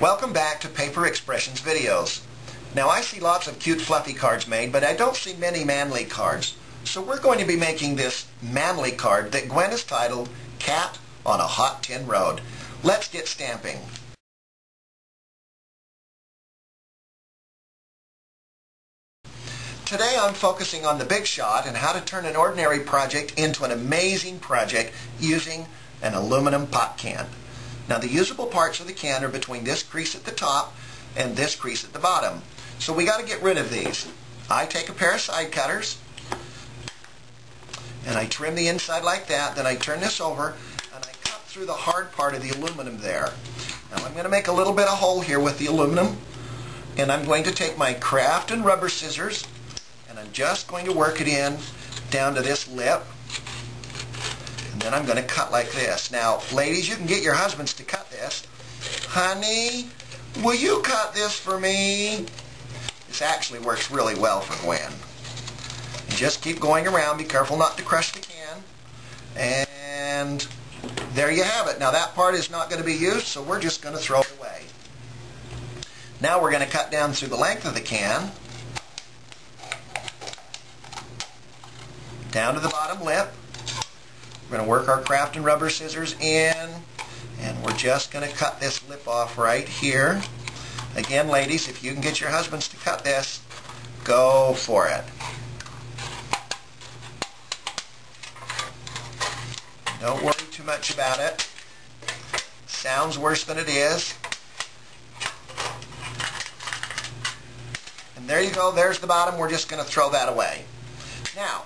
Welcome back to Paper Expressions videos. Now I see lots of cute fluffy cards made, but I don't see many manly cards. So we're going to be making this manly card that Gwen has titled Cat on a Hot Tin Road. Let's get stamping. Today I'm focusing on the big shot and how to turn an ordinary project into an amazing project using an aluminum pop can. Now the usable parts of the can are between this crease at the top and this crease at the bottom. So we got to get rid of these. I take a pair of side cutters and I trim the inside like that. Then I turn this over and I cut through the hard part of the aluminum there. Now I'm going to make a little bit of hole here with the aluminum, and I'm going to take my craft and rubber scissors and I'm just going to work it in down to this lip. And then I'm going to cut like this. Now, ladies, you can get your husbands to cut this. Honey, will you cut this for me? This actually works really well for Gwen. And just keep going around. Be careful not to crush the can. And there you have it. Now, that part is not going to be used, so we're just going to throw it away. Now we're going to cut down through the length of the can, down to the bottom lip. We're going to work our craft and rubber scissors in, and we're just going to cut this lip off right here. Again, ladies, if you can get your husbands to cut this, go for it. Don't worry too much about it. Sounds worse than it is. And there you go, there's the bottom. We're just going to throw that away. Now,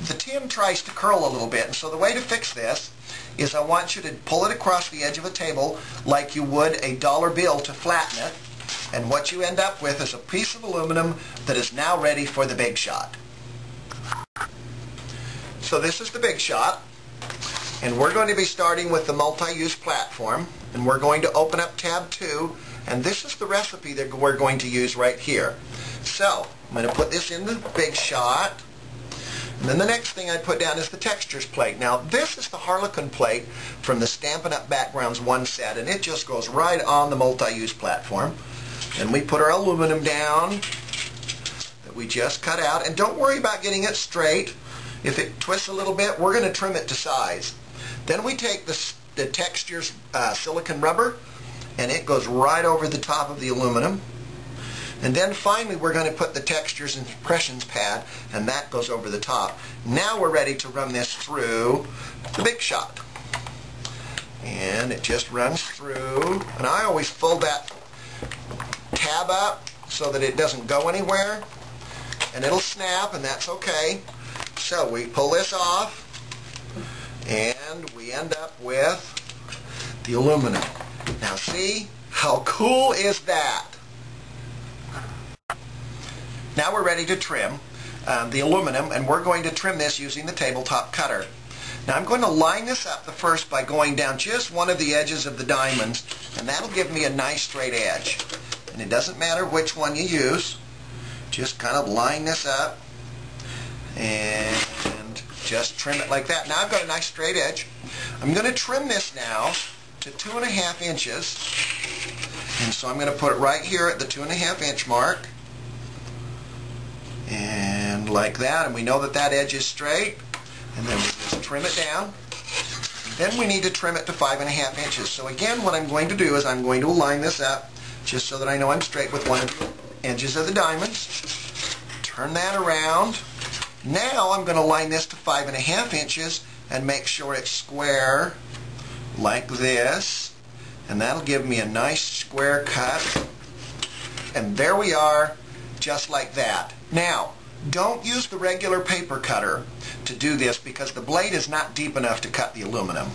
the tin tries to curl a little bit, and so the way to fix this is I want you to pull it across the edge of a table like you would a dollar bill to flatten it, and what you end up with is a piece of aluminum that is now ready for the big shot. So this is the big shot, and we're going to be starting with the multi-use platform, and we're going to open up tab 2, and this is the recipe that we're going to use right here. So I'm going to put this in the big shot. And then the next thing I put down is the textures plate. Now this is the Harlequin plate from the Stampin' Up! Backgrounds 1 set, and it just goes right on the multi-use platform. And we put our aluminum down that we just cut out, and don't worry about getting it straight. If it twists a little bit, we're going to trim it to size. Then we take the textures silicone rubber, and it goes right over the top of the aluminum. And then finally we're going to put the textures and impressions pad, and that goes over the top. Now we're ready to run this through the big shot. And it just runs through, and I always fold that tab up so that it doesn't go anywhere, and it'll snap, and that's okay. So we pull this off, and we end up with the aluminum. Now see, how cool is that? Now we're ready to trim the aluminum, and we're going to trim this using the tabletop cutter. Now I'm going to line this up the first by going down just one of the edges of the diamonds, and that'll give me a nice straight edge. And it doesn't matter which one you use, just kind of line this up and just trim it like that. Now I've got a nice straight edge. I'm going to trim this now to 2.5 inches, and so I'm going to put it right here at the 2.5 inch mark. And like that, and we know that that edge is straight, and then we just trim it down. Then we need to trim it to 5.5 inches. So again, what I'm going to do is I'm going to align this up just so that I know I'm straight with one of the edges of the diamonds. Turn that around. Now I'm going to line this to 5.5 inches and make sure it's square like this, and that'll give me a nice square cut. And there we are, just like that. Now, don't use the regular paper cutter to do this because the blade is not deep enough to cut the aluminum.